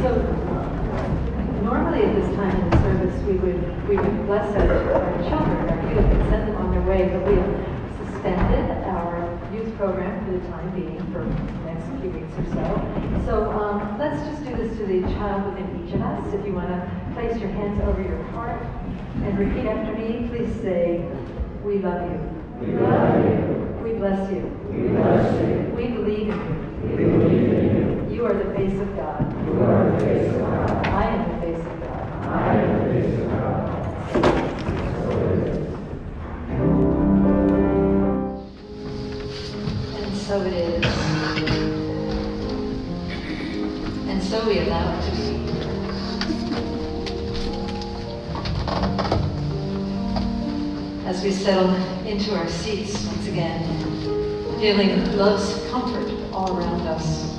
So normally at this time in the service, we would bless our children, our youth, and send them on their way, but we have suspended our youth program for the time being for the next few weeks or so. So let's just do this to the child within each of us. If you want to place your hands over your heart and repeat after me, please say, "We love you. We love you. We bless you. We bless you. We believe in you. We believe in you. You are the face of God. You are the face of God. I am the face of God. I am the face of God. So it is. And so it is. And so we allow it to be. As we settle into our seats once again, feeling love's comfort all around us,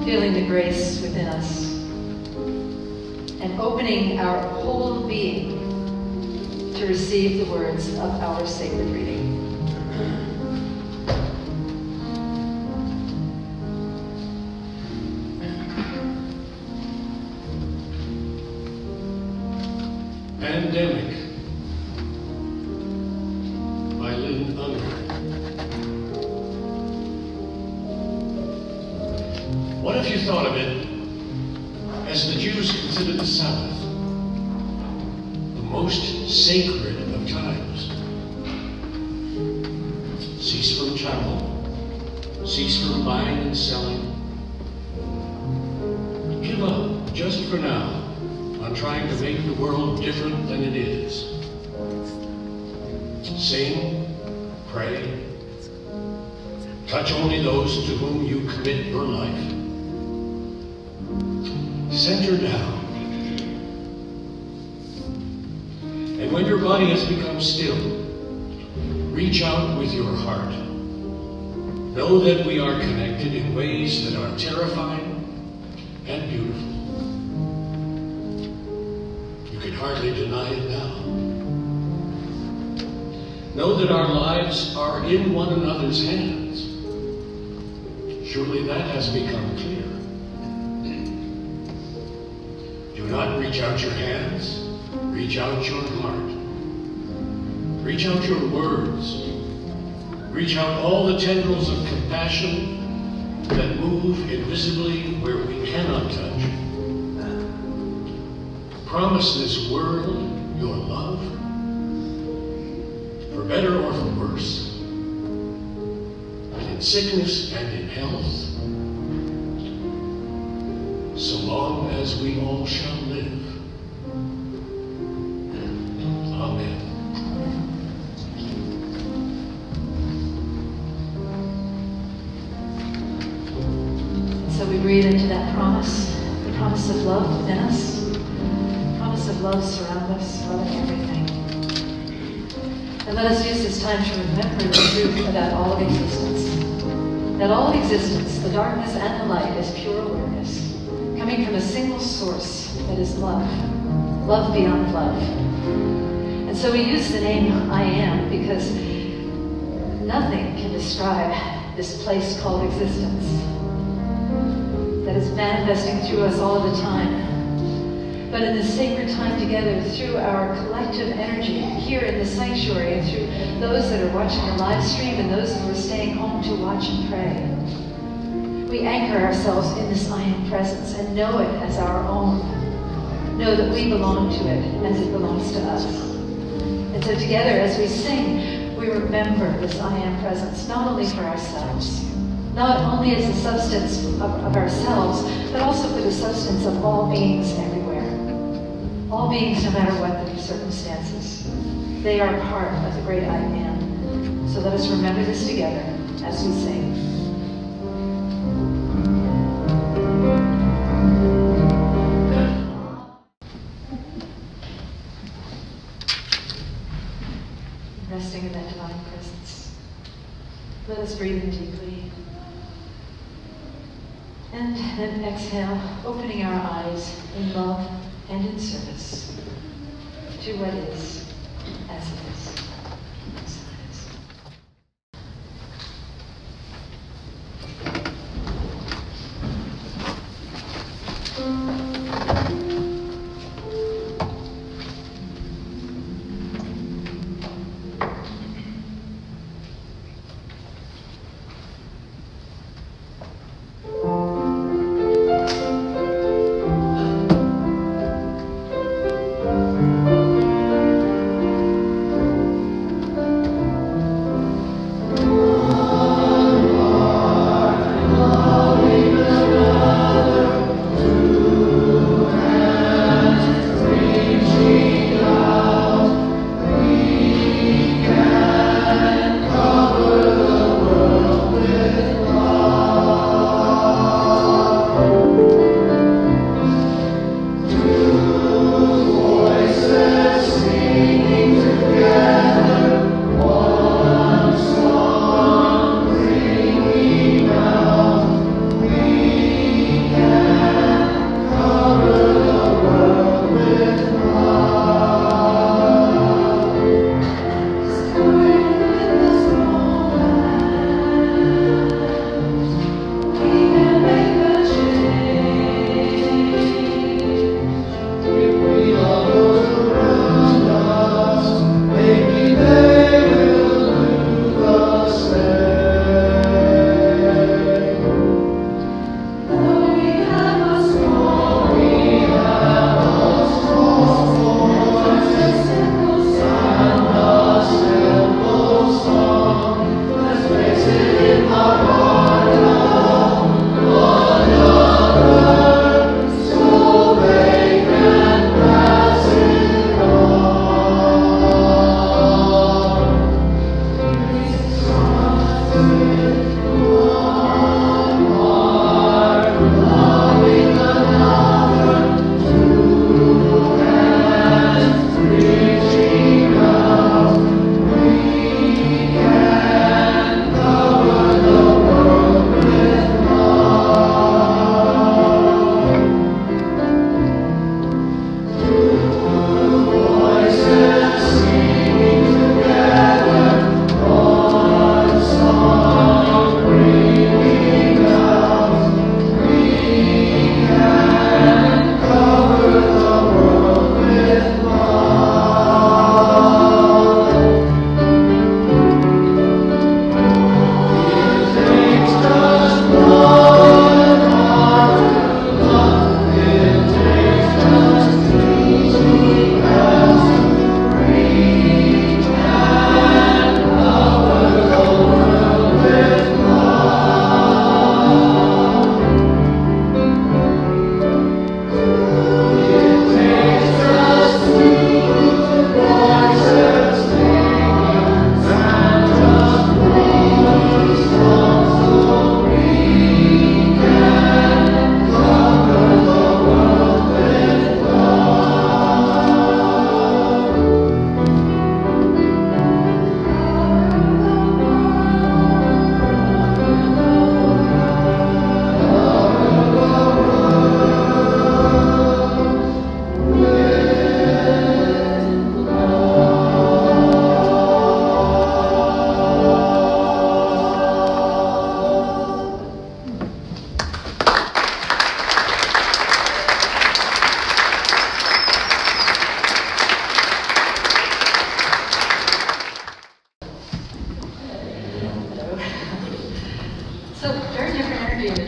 feeling the grace within us, and opening our whole being to receive the words of our sacred reading. Pandemic by Lynn Unger. What if you thought of it as the Jews considered the Sabbath, the most sacred of times? Cease from travel, cease from buying and selling. Give up, just for now, on trying to make the world different than it is. Sing, pray, touch only those to whom you commit your life. Center down. And when your body has become still, reach out with your heart. Know that we are connected in ways that are terrifying and beautiful. You can hardly deny it now. Know that our lives are in one another's hands. Surely that has become clear. Do not reach out your hands, reach out your heart. Reach out your words. Reach out all the tendrils of compassion that move invisibly where we cannot touch. Promise this world your love, for better or for worse, in sickness and in health, so long as we all shall live. Amen. So we breathe into that promise, the promise of love within us, the promise of love surround us, loving everything. And let us use this time to remember the truth about all of existence. That all of existence, the darkness and the light, is pure awareness, coming from a single source that is love, love beyond love. And so we use the name I Am because nothing can describe this place called existence that is manifesting through us all the time. But in this sacred time together, through our collective energy here in the sanctuary, and through those that are watching the live stream and those who are staying home to watch and pray, we anchor ourselves in this I Am presence and know it as our own. Know that we belong to it as it belongs to us. And so together as we sing, we remember this I Am presence, not only for ourselves, not only as the substance of ourselves, but also for the substance of all beings everywhere. All beings, no matter what the circumstances. They are part of the great I Am. So let us remember this together as we sing. Resting in that divine presence. Let us breathe in deeply. And then exhale, opening our eyes in love and in service to what is, as it is.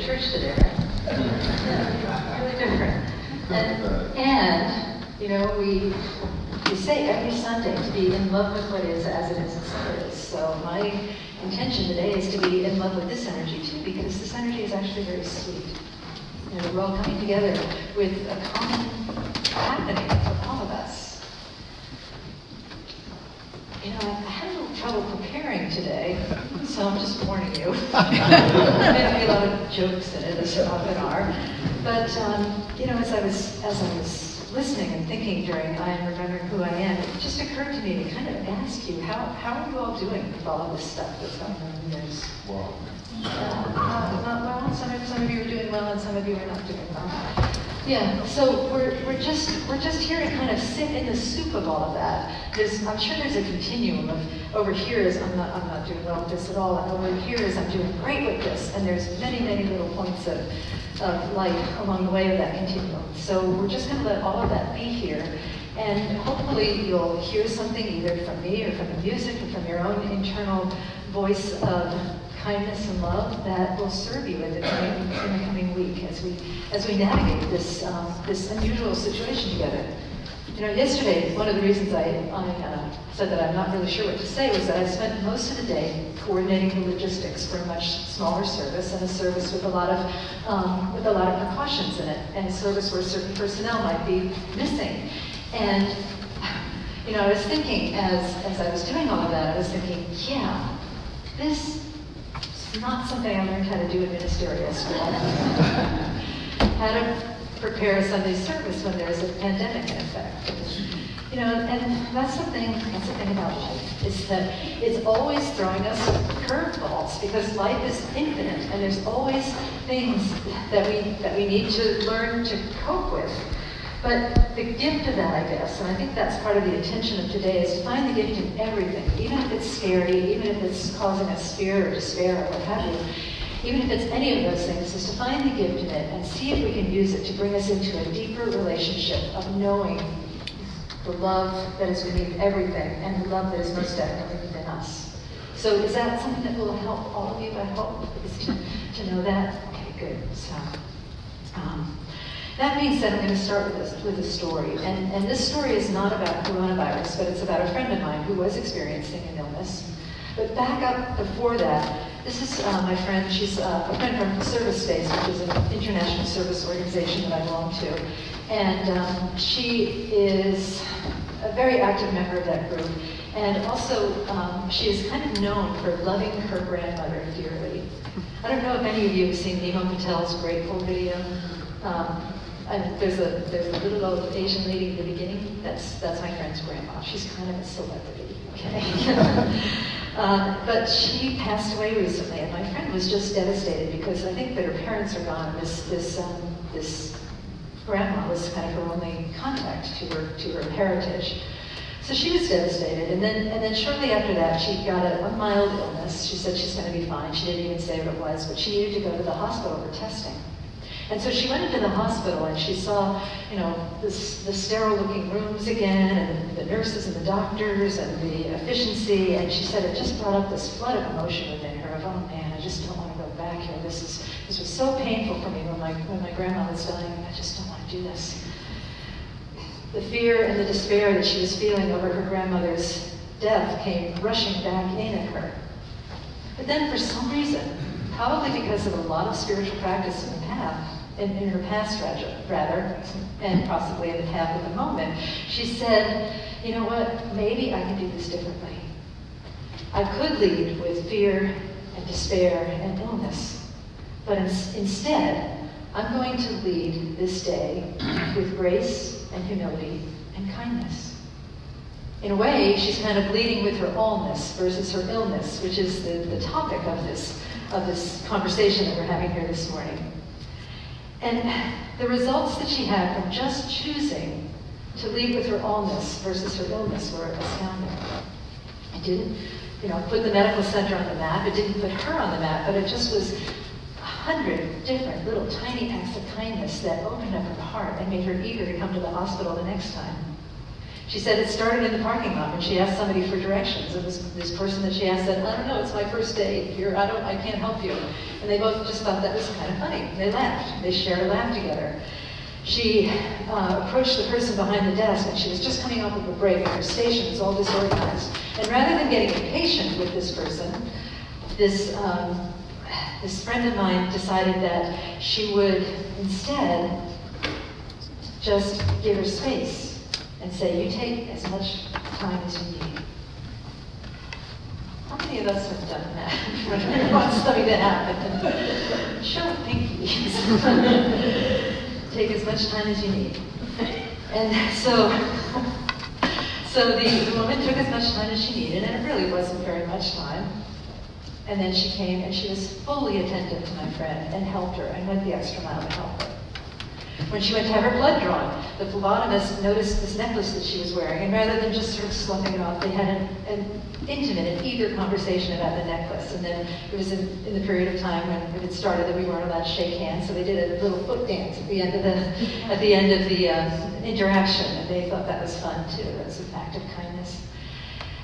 church today, right? Yeah, really different. And you know, we say every Sunday to be in love with what is as it is and so it is. So my intention today is to be in love with this energy too, because this energy is actually very sweet. You know, we're all coming together with a common happening for all of us. You know, I had a little trouble preparing today, so I'm just warning you. There'll be a lot of jokes in it, as there often are. But you know, as I was listening and thinking during I Am Remembering Who I Am, it just occurred to me to kind of ask you, how are you all doing with all of this stuff that's going on in yours? Wow. Not well. Some of you are doing well, and some of you are not doing well. Yeah, so we're just here to kind of sit in the soup of all of that. I'm sure there's a continuum of over here is I'm not doing well with this at all, and over here is I'm doing great with this, and there's many little points of light along the way of that continuum. So we're just going to let all of that be here, and hopefully you'll hear something either from me or from the music or from your own internal voice of kindness and love that will serve you in the coming week as we navigate this unusual situation together. You know, yesterday, one of the reasons I said that I'm not really sure what to say was that I spent most of the day coordinating the logistics for a much smaller service, and a service with a lot of precautions in it, and a service where certain personnel might be missing. And you know, I was thinking as I was doing all of that, I was thinking, yeah, this is not something I learned how to do in ministerial school. How to prepare a Sunday service when there's a pandemic in effect. You know, and that's the thing about life, is that it's always throwing us curveballs, because life is infinite, and there's always things that we need to learn to cope with. But the gift of that, I guess, and I think that's part of the intention of today, is to find the gift in everything, even if it's scary, even if it's causing us fear or despair or what have you. Even if it's any of those things, is to find the gift in it and see if we can use it to bring us into a deeper relationship of knowing the love that is beneath everything and the love that is most definitely within us. So is that something that will help all of you, I hope, is to know that? Okay, good. So, that being said, I'm going to start with a story. And this story is not about coronavirus, but it's about a friend of mine who was experiencing an illness. But back up before that, this is my friend. She's a friend from Service Space, which is an international service organization that I belong to. And she is a very active member of that group. And also, she is kind of known for loving her grandmother dearly. I don't know if any of you have seen Nemo Patel's Grateful video. And there's a little old Asian lady in the beginning. That's my friend's grandma. She's kind of a celebrity, okay? But she passed away recently, and my friend was just devastated because I think that her parents are gone. This grandma was kind of her only contact to her heritage. So she was devastated, and then shortly after that, she got a mild illness. She said she's going to be fine. She didn't even say what it was, but she needed to go to the hospital for testing. And so she went into the hospital, and she saw, you know, the sterile-looking rooms again, and the nurses and the doctors, and the efficiency. And she said it just brought up this flood of emotion within her of, oh man, I just don't want to go back here. This was so painful for me when my grandma was dying. I just don't want to do this. The fear and the despair that she was feeling over her grandmother's death came rushing back in at her. But then, for some reason, probably because of a lot of spiritual practice in her past rather, and possibly in the path of the moment, she said, you know what, maybe I can do this differently. I could lead with fear and despair and illness, but instead, I'm going to lead this day with grace and humility and kindness. In a way, she's kind of leading with her allness versus her illness, which is the topic of this conversation that we're having here this morning. And the results that she had from just choosing to lead with her allness versus her illness were astounding. It didn't, you know, put the medical center on the map. It didn't put her on the map, but it just was 100 different little tiny acts of kindness that opened up her heart and made her eager to come to the hospital the next time. She said it started in the parking lot when she asked somebody for directions, and this person that she asked said, I don't know, it's my first day here, I can't help you. And they both just thought that was kind of funny. They laughed. They shared a laugh together. She approached the person behind the desk, and she was just coming off of a break, and her station was all disorganized. And rather than getting impatient with this person, this friend of mine decided that she would instead just give her space and say, you take as much time as you need. How many of us have done that when we want something to happen? Show pinkies. Take as much time as you need. And so the woman took as much time as she needed, and it really wasn't very much time. And then she came, and she was fully attentive to my friend and helped her and went the extra mile to help her. when she went to have her blood drawn, the phlebotomist noticed this necklace that she was wearing, and rather than just sort of sloughing it off, they had an intimate and eager conversation about the necklace. And then it was in the period of time when it had started that we weren't allowed to shake hands, so they did a little foot dance at the end of the interaction, and they thought that was fun too. It was an act of kindness.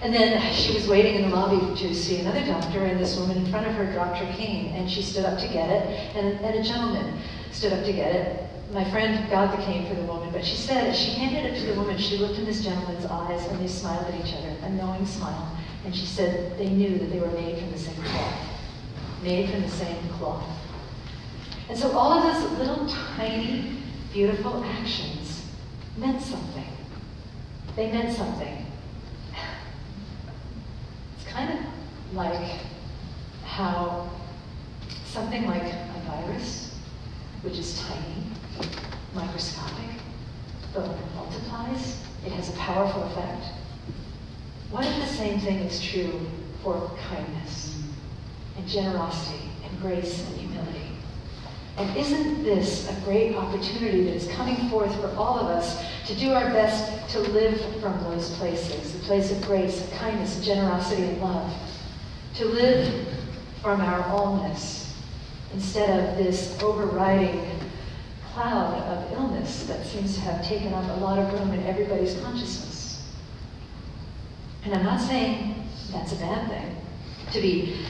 And then she was waiting in the lobby to see another doctor, and this woman in front of her dropped her cane, and she stood up to get it, and a gentleman stood up to get it. My friend got the cane for the woman, but she said, as she handed it to the woman, she looked in this gentleman's eyes, and they smiled at each other, a knowing smile. And she said they knew that they were made from the same cloth. Made from the same cloth. And so all of those little tiny, beautiful actions meant something. They meant something. It's kind of like how something like a virus, which is tiny, microscopic, but when it multiplies, it has a powerful effect. What if the same thing is true for kindness and generosity and grace and humility? And isn't this a great opportunity that is coming forth for all of us to do our best to live from those places, the place of grace, of kindness, and generosity and love, to live from our allness instead of this overriding cloud of illness that seems to have taken up a lot of room in everybody's consciousness. And I'm not saying that's a bad thing, to be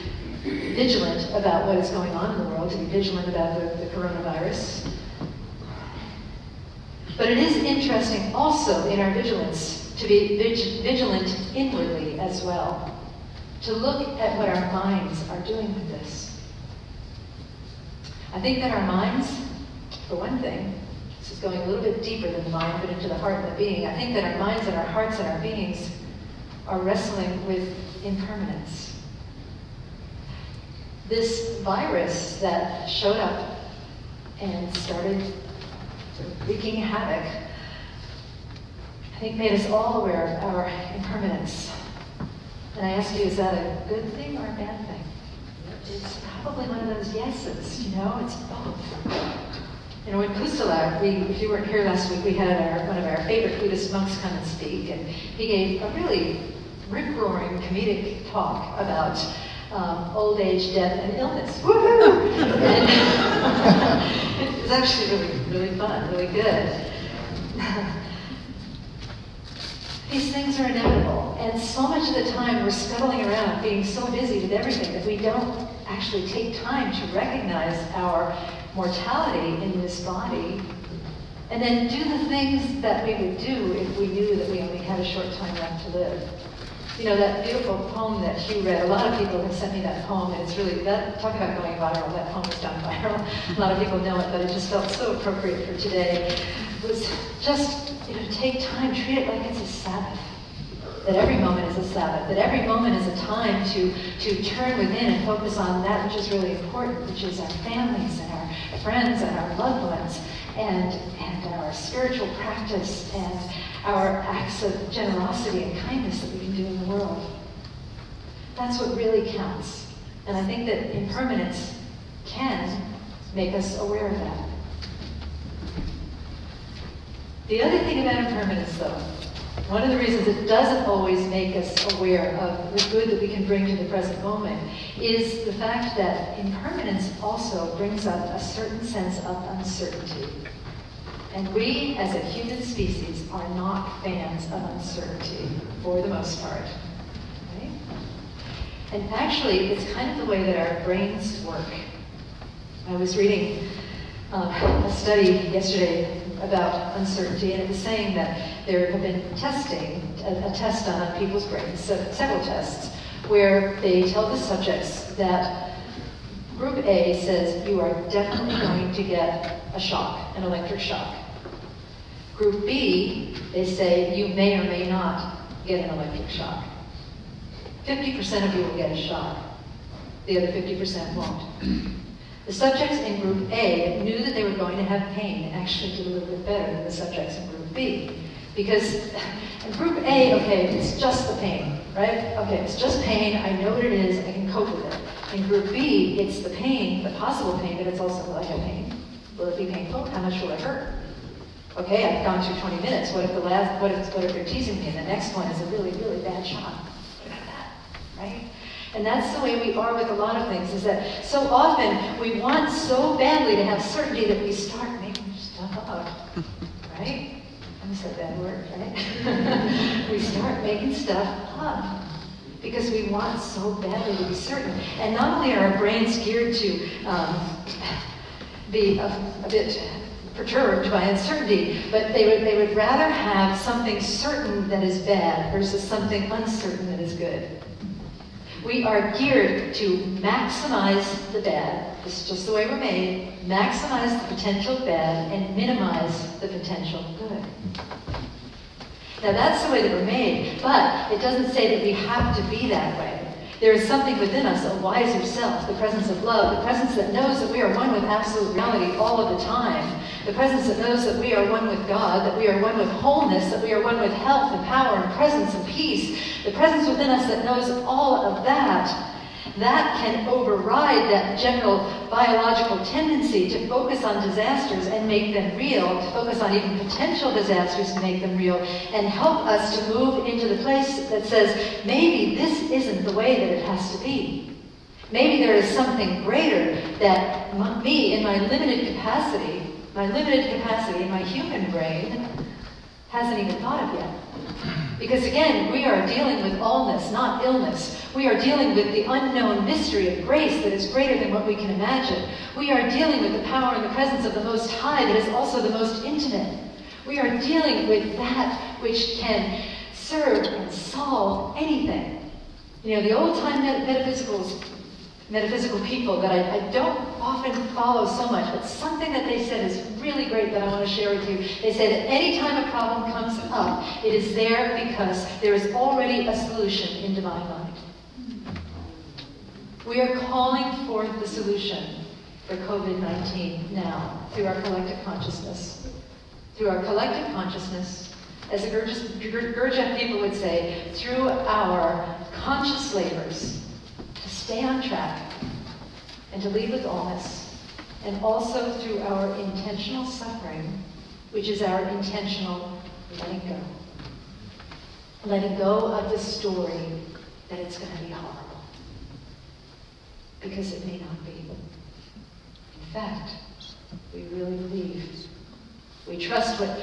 vigilant about what is going on in the world, to be vigilant about the coronavirus. But it is interesting also in our vigilance to be vigilant inwardly as well, to look at what our minds are doing with this. I think that our minds, for one thing, this is going a little bit deeper than the mind, but into the heart and the being. I think that our minds and our hearts and our beings are wrestling with impermanence. This virus that showed up and started sort of wreaking havoc, I think made us all aware of our impermanence. And I ask you, is that a good thing or a bad thing? It's probably one of those yeses, you know, it's both. You know, in Kusala, if you weren't here last week, we had one of our favorite Buddhist monks come and speak, and he gave a really rip-roaring comedic talk about old age, death, and illness. Woohoo! And it was actually really fun, really good. These things are inevitable, and so much of the time we're scuttling around, being so busy with everything that we don't actually take time to recognize our mortality in this body, and then do the things that we would do if we knew that we only had a short time left to live. You know, that beautiful poem that Hugh read, a lot of people have sent me that poem, and it's really, talk about going viral, that poem has gone viral. A lot of people know it, but it just felt so appropriate for today. It was just, you know, take time, treat it like it's a Sabbath. That every moment is a Sabbath, that every moment is a time to turn within and focus on that which is really important, which is our families and our friends and our loved ones, and our spiritual practice and our acts of generosity and kindness that we can do in the world. That's what really counts. And I think that impermanence can make us aware of that. The other thing about impermanence, though, one of the reasons it doesn't always make us aware of the good that we can bring to the present moment is the fact that impermanence also brings up a certain sense of uncertainty. And we, as a human species, are not fans of uncertainty, for the most part. Right? And actually, it's kind of the way that our brains work. I was reading a study yesterday about uncertainty, and it was saying that there have been a test done on people's brains, several tests, where they tell the subjects that Group A says you are definitely going to get a shock, an electric shock. Group B, they say you may or may not get an electric shock. 50% of you will get a shock. The other 50% won't. The subjects in Group A knew that they were going to have pain and actually did a little bit better than the subjects in Group B. Because in Group A, okay, it's just the pain, right? Okay, it's just pain, I know what it is, I can cope with it. In Group B, it's the pain, the possible pain, but it's also like a pain. Will it be painful? How much will it hurt? Okay, I've gone through 20 minutes. What if they're teasing me and the next one is a really, really bad shot? What about that, right? And that's the way we are with a lot of things, is that so often we want so badly to have certainty that we start making stuff up, right? I said that word, right? We start making stuff up because we want so badly to be certain. And not only are our brains geared to be a bit perturbed by uncertainty, but they would rather have something certain that is bad versus something uncertain that is good. We are geared to maximize the bad. This is just the way we're made. Maximize the potential bad and minimize the potential good. Now that's the way that we're made, but it doesn't say that we have to be that way. There is something within us, a wiser self, the presence of love, the presence that knows that we are one with absolute reality all of the time, the presence that knows that we are one with God, that we are one with wholeness, that we are one with health and power and presence and peace, the presence within us that knows all of that, that can override that general biological tendency to focus on disasters and make them real, to focus on even potential disasters and make them real, and help us to move into the place that says, maybe this isn't the way that it has to be. Maybe there is something greater that me, in my limited capacity in my human brain, hasn't even thought of yet. Because again, we are dealing with allness, not illness. We are dealing with the unknown mystery of grace that is greater than what we can imagine. We are dealing with the power and the presence of the Most High that is also the most intimate. We are dealing with that which can serve and solve anything. You know, the old-time metaphysical people that I don't often follow so much, but something that they said is really great that I want to share with you. They say that any time a problem comes up, it is there because there is already a solution in divine mind. We are calling forth the solution for COVID-19 now through our collective consciousness. Through our collective consciousness, as the Gurdjieff people would say, through our conscious labors, stay on track and to lead with allness, and also through our intentional suffering, which is our intentional letting go. Letting go of the story that it's going to be horrible. Because it may not be. In fact, we really believe. We trust what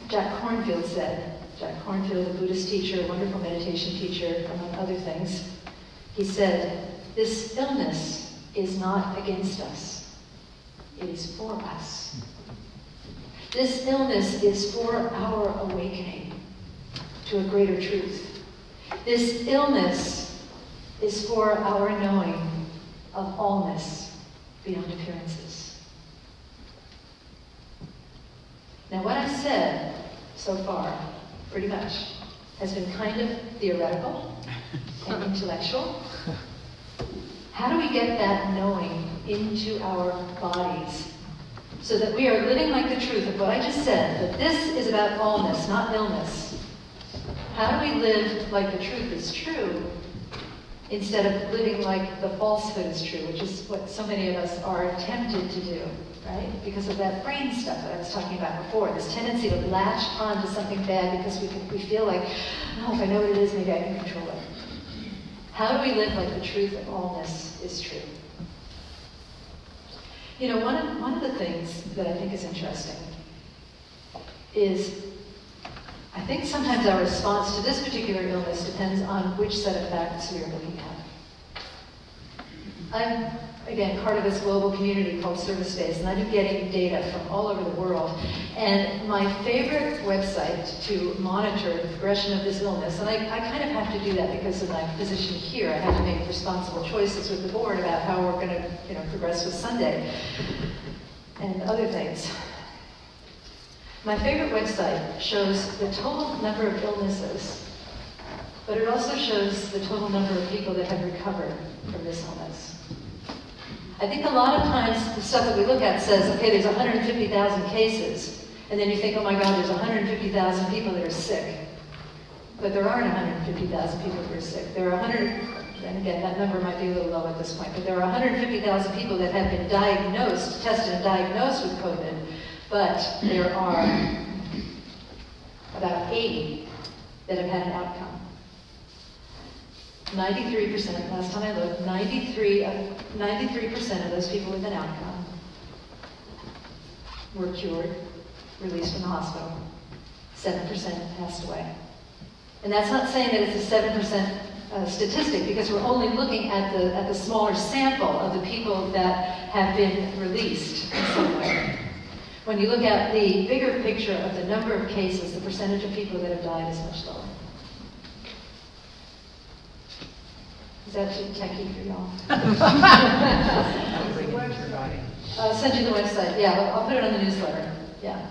Jack Kornfield said. Jack Kornfield, a Buddhist teacher, a wonderful meditation teacher, among other things. He said, this illness is not against us. It is for us. This illness is for our awakening to a greater truth. This illness is for our knowing of allness beyond appearances. Now what I've said so far, pretty much, has been kind of theoretical and intellectual. How do we get that knowing into our bodies so that we are living like the truth of what I just said, that this is about allness, not illness? How do we live like the truth is true instead of living like the falsehood is true, which is what so many of us are tempted to do, right? Because of that brain stuff that I was talking about before, this tendency to latch on to something bad because we feel like, oh, if I know what it is, maybe I can control it. How do we live like the truth of allness is true? You know, one of the things that I think is interesting is I think sometimes our response to this particular illness depends on which set of facts we are looking at. I'm, again, part of this global community called Service Days, and I've been getting data from all over the world. And my favorite website to monitor the progression of this illness, and I kind of have to do that because of my position here. I have to make responsible choices with the board about how we're going to, progress with Sunday and other things. My favorite website shows the total number of illnesses, but it also shows the total number of people that have recovered from this illness. I think a lot of times the stuff that we look at says, okay, there's 150,000 cases, and then you think, oh my God, there's 150,000 people that are sick. But there aren't 150,000 people that are sick. There are and again, that number might be a little low at this point, but there are 150,000 people that have been diagnosed, tested and diagnosed with COVID, but there are about 80 that have had an outcome. 93%, last time I looked, 93% of those people with an outcome were cured, released from the hospital. 7% passed away. And that's not saying that it's a 7% statistic, because we're only looking at the smaller sample of the people that have been released in some way. When you look at the bigger picture of the number of cases, the percentage of people that have died is much lower. Is that too techie for y'all? I'll send you the website. Yeah, I'll put it on the newsletter. Yeah.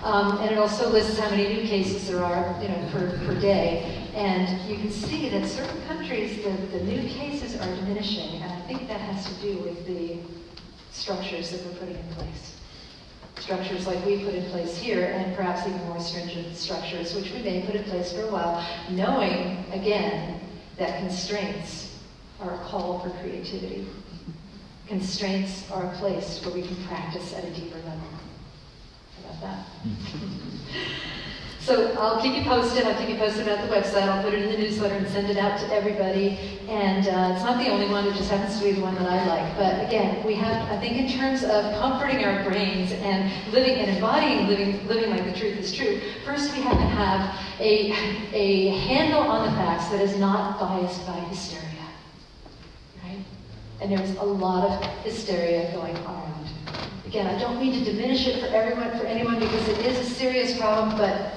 And it also lists how many new cases there are, per day. And you can see that certain countries, the new cases are diminishing. And I think that has to do with the structures that we're putting in place. Structures like we put in place here, and perhaps even more stringent structures, which we may put in place for a while, knowing, again, that constraints are a call for creativity. Constraints are a place where we can practice at a deeper level. How about that? So I'll keep you posted. I'll keep you posted about the website. I'll put it in the newsletter and send it out to everybody. And it's not the only one. It just happens to be the one that I like. But again, we have, I think, in terms of comforting our brains and living and embodying living like the truth is true, first we have to have a handle on the facts that is not biased by hysteria. Right? And there's a lot of hysteria going around. Again, I don't mean to diminish it for anyone, because it is a serious problem, but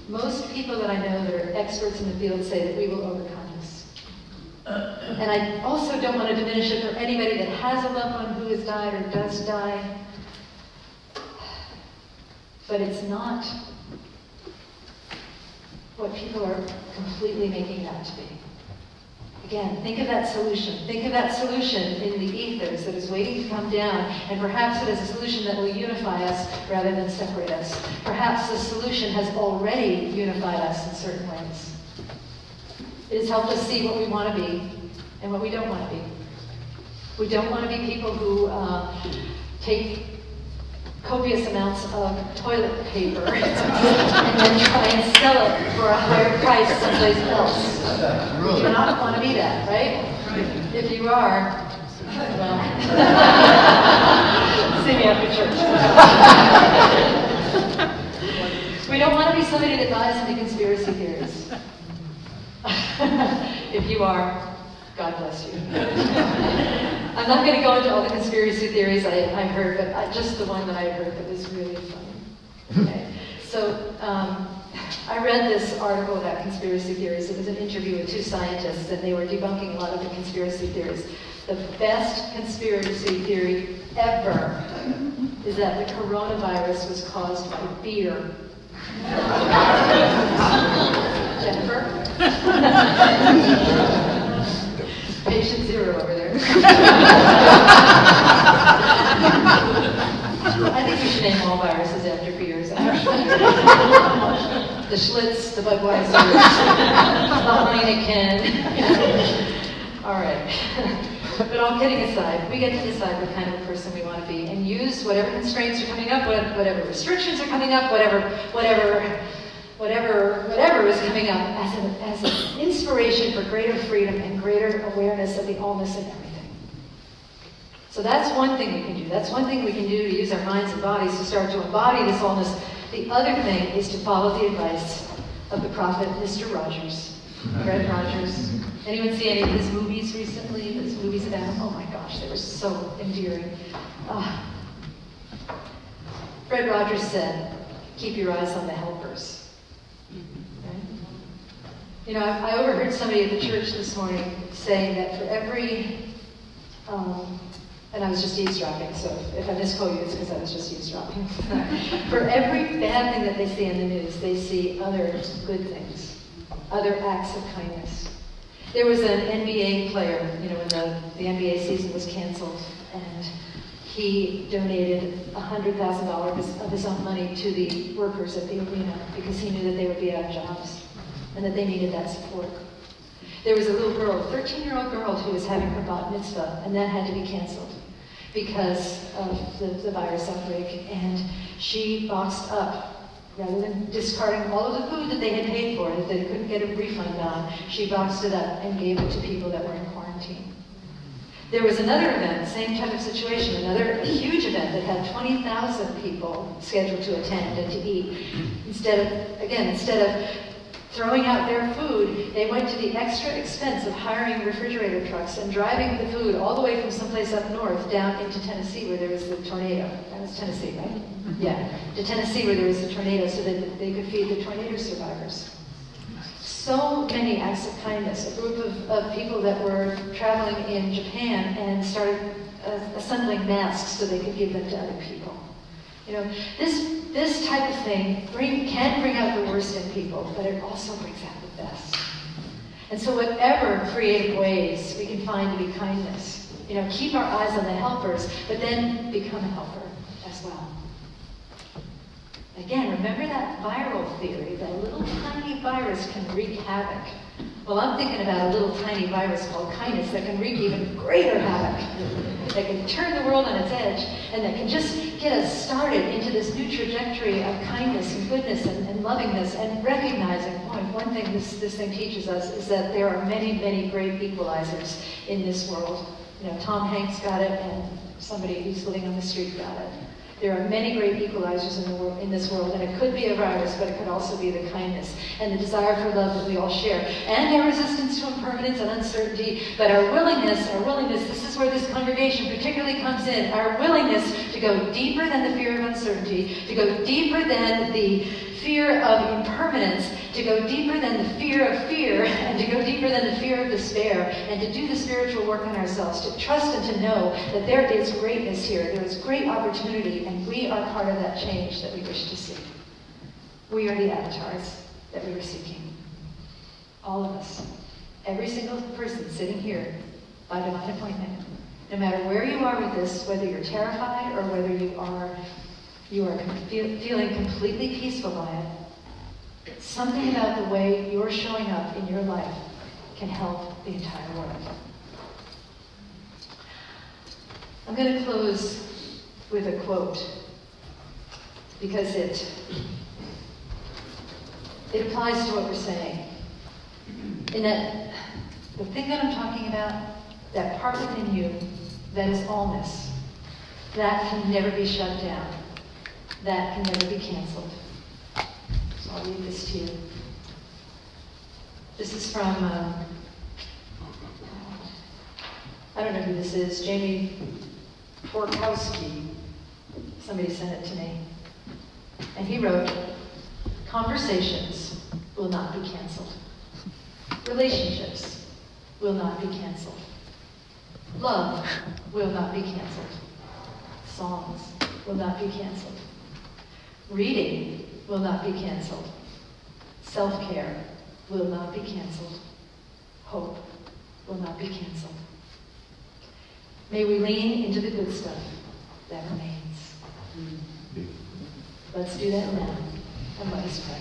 most people that I know that are experts in the field say that we will overcome this. And I also don't want to diminish it for anybody that has a loved one who has died or does die. But it's not what people are completely making it out to be. Again, think of that solution. Think of that solution in the ethers that is waiting to come down, and perhaps it is a solution that will unify us rather than separate us. Perhaps the solution has already unified us in certain ways. It has helped us see what we want to be and what we don't want to be. We don't want to be people who take copious amounts of toilet paper and then try and sell it for a higher price someplace else. You do not want to be that, right? If you are, well, see me after church. We don't want to be somebody that buys into conspiracy theories. If you are, God bless you. I'm not going to go into all the conspiracy theories I've heard, but just the one that I heard that was really funny. Okay. So I read this article about conspiracy theories. It was an interview with two scientists, and they were debunking a lot of the conspiracy theories. The best conspiracy theory ever is that the coronavirus was caused by beer. Jennifer? Patient zero over there. I think we should name all viruses after beers. The Schlitz, the Budweiser, the Heineken. All right. But all kidding aside, we get to decide what kind of person we want to be and use whatever constraints are coming up, whatever restrictions are coming up, whatever is coming up as an inspiration for greater freedom and greater awareness of the allness in everything. So that's one thing we can do. That's one thing we can do to use our minds and bodies to start to embody this allness. The other thing is to follow the advice of the prophet, Mr. Rogers. Fred Rogers. Anyone see any of his movies recently? Those movies about him? Oh my gosh, they were so endearing. Fred Rogers said, keep your eyes on the helpers. You know, I overheard somebody at the church this morning saying that for every, and I was just eavesdropping, so if I misquote you, it's because I was just eavesdropping. For every bad thing that they see in the news, they see other good things, other acts of kindness. There was an NBA player, you know, when the NBA season was canceled, and he donated $100,000 of his own money to the workers at the arena because he knew that they would be out of jobs and that they needed that support. There was a little girl, a 13-year-old girl, who was having her bat mitzvah, and that had to be canceled because of the virus outbreak. And she boxed up, rather than discarding all of the food that they had paid for, that they couldn't get a refund on, she boxed it up and gave it to people that were in quarantine. There was another event, same type of situation, another huge event that had 20,000 people scheduled to attend and to eat. Instead of throwing out their food, they went to the extra expense of hiring refrigerator trucks and driving the food all the way from someplace up north down into Tennessee where there was the tornado. That was Tennessee, right? Yeah, to Tennessee where there was the tornado so that they could feed the tornado survivors. So many acts of kindness. A group of people that were traveling in Japan and started assembling masks so they could give them to other people. You know, this type of thing can bring out the worst in people, but it also brings out the best. And so whatever creative ways we can find to be kindness, you know, keep our eyes on the helpers, but then become a helper as well. Again, remember that viral theory that a little tiny virus can wreak havoc. Well, I'm thinking about a little tiny virus called kindness that can wreak even greater havoc, that can turn the world on its edge, and that can just get us started into this new trajectory of kindness and goodness and lovingness, and recognizing, boy, one thing this thing teaches us is that there are many, many great equalizers in this world. You know, Tom Hanks got it, and somebody who's living on the street got it. There are many great equalizers in this world, and it could be a virus, but it could also be the kindness and the desire for love that we all share, and our resistance to impermanence and uncertainty, but our willingness, this is where this congregation particularly comes in, our willingness to go deeper than the fear of uncertainty, to go deeper than the fear of impermanence, to go deeper than the fear of fear, and to go deeper than the fear of despair, and to do the spiritual work on ourselves, to trust and to know that there is greatness here, there is great opportunity, and we are part of that change that we wish to see. We are the avatars that we were seeking. All of us. Every single person sitting here by divine appointment. No matter where you are with this, whether you're terrified or whether you are feeling completely peaceful by it, something about the way you're showing up in your life can help the entire world. I'm going to close with a quote because it applies to what we're saying. In that the thing that I'm talking about, that part within you that is allness, that can never be shut down. That can never be canceled. So I'll read this to you. This is from, I don't know who this is, Jamie Porkowski. Somebody sent it to me. And he wrote, conversations will not be canceled. Relationships will not be canceled. Love will not be canceled. Songs will not be canceled. Reading will not be canceled. Self-care will not be canceled. Hope will not be canceled. May we lean into the good stuff that remains. Let's do that now, and let us pray.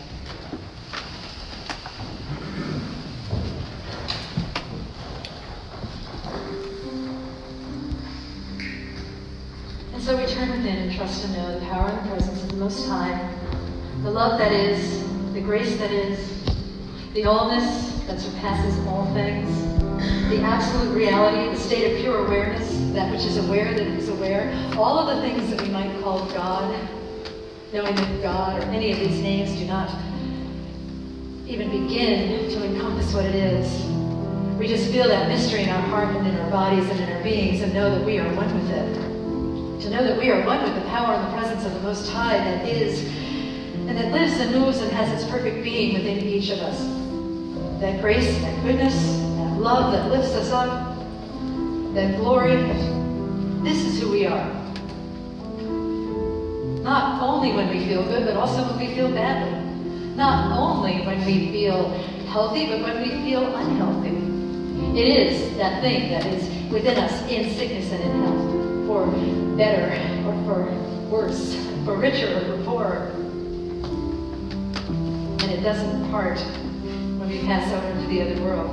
And so we turn within and trust and know the power and the presence of the Most High, the love that is, the grace that is, the allness that surpasses all things, the absolute reality, the state of pure awareness, that which is aware that is aware, all of the things that we might call God, knowing that God or any of these names do not even begin to encompass what it is. We just feel that mystery in our heart and in our bodies and in our beings and know that we are one with it. To know that we are one with the power and the presence of the Most High that is, and that lives and moves and has its perfect being within each of us. That grace, that goodness, that love that lifts us up, that glory, this is who we are. Not only when we feel good, but also when we feel badly. Not only when we feel healthy, but when we feel unhealthy. It is that thing that is within us in sickness and in health. For better or for worse, for richer or for poorer. And it doesn't part when we pass over into the other world.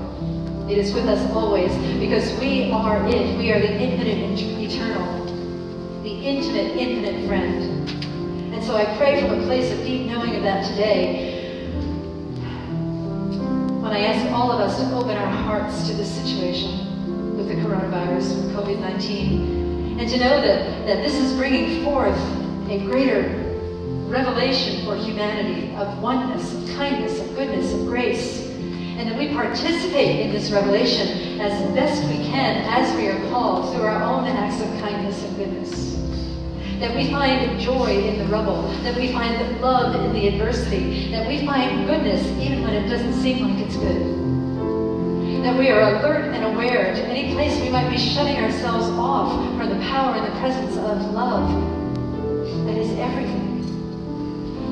It is with us always, because we are it. We are the infinite and eternal, the intimate, infinite friend. And so I pray from a place of deep knowing of that today, when I ask all of us to open our hearts to this situation with the coronavirus, with COVID-19, and to know that this is bringing forth a greater revelation for humanity of oneness, of kindness, of goodness, of grace, and that we participate in this revelation as best we can as we are called through our own acts of kindness and goodness. That we find joy in the rubble, that we find love in the adversity, that we find goodness even when it doesn't seem like it's good. That we are alert and aware to any place we might be shutting ourselves off from the power and the presence of love that is everything.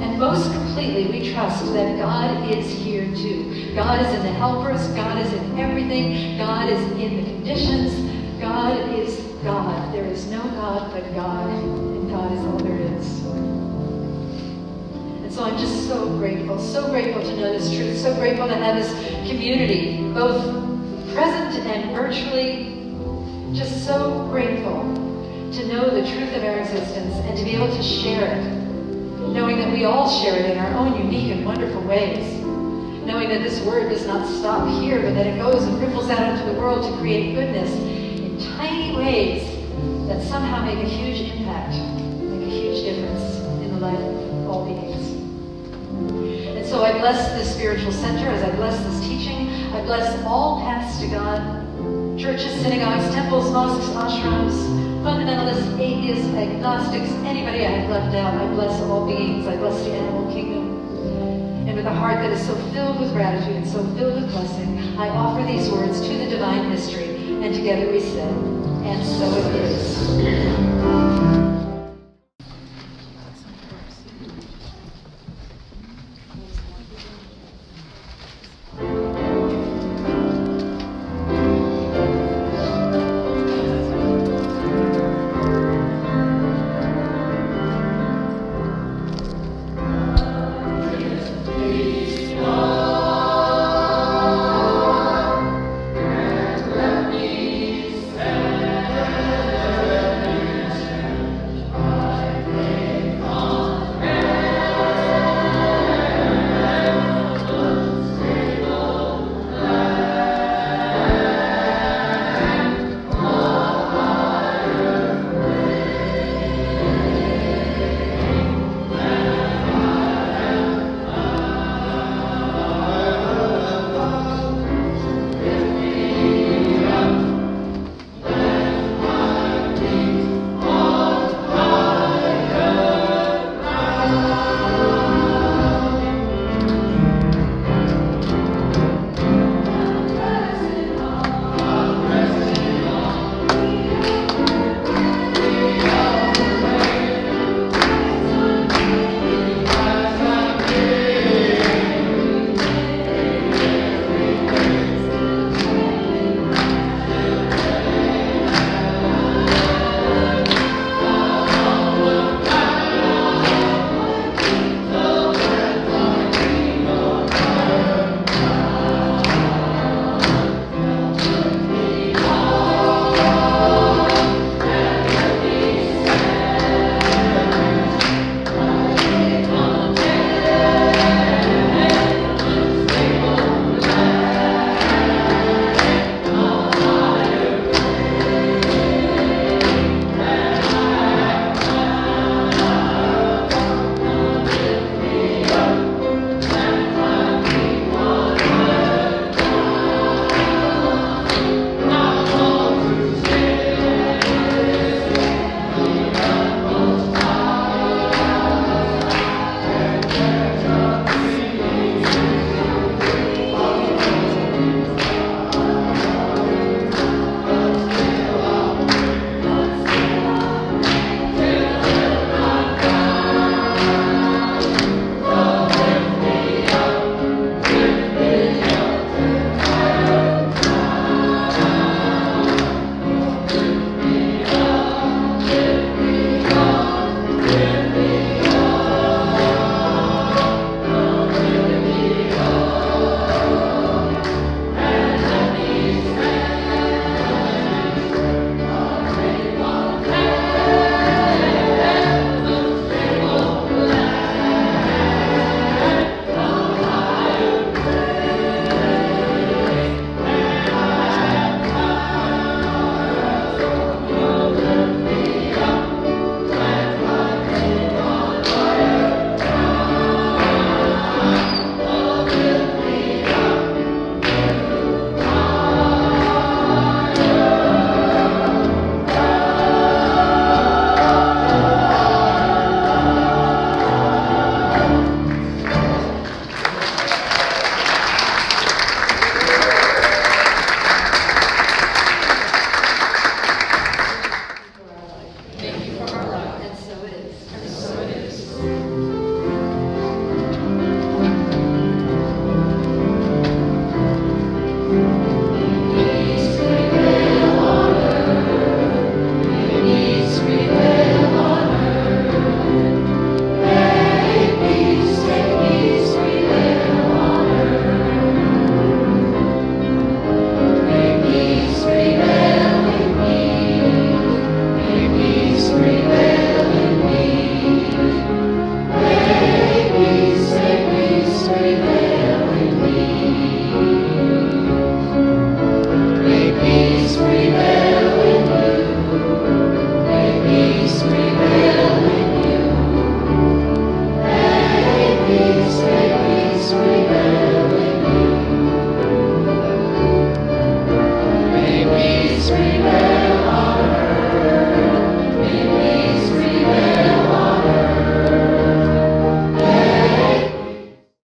And most completely, we trust that God is here too. God is in the helpers. God is in everything. God is in the conditions. God is God. There is no God but God, and God is all there is. And so I'm just so grateful to know this truth, so grateful to have this community, both present and virtually, just so grateful to know the truth of our existence and to be able to share it. Knowing that we all share it in our own unique and wonderful ways. Knowing that this word does not stop here, but that it goes and ripples out into the world to create goodness in tiny ways that somehow make a huge impact, make a huge difference in the life of all beings. And so I bless this spiritual center as I bless this teaching. I bless all paths to God, churches, synagogues, temples, mosques, ashrams, fundamentalists, atheists, agnostics, anybody I have left out. I bless all beings. I bless the animal kingdom. And with a heart that is so filled with gratitude and so filled with blessing, I offer these words to the divine mystery. And together we say, and so it is.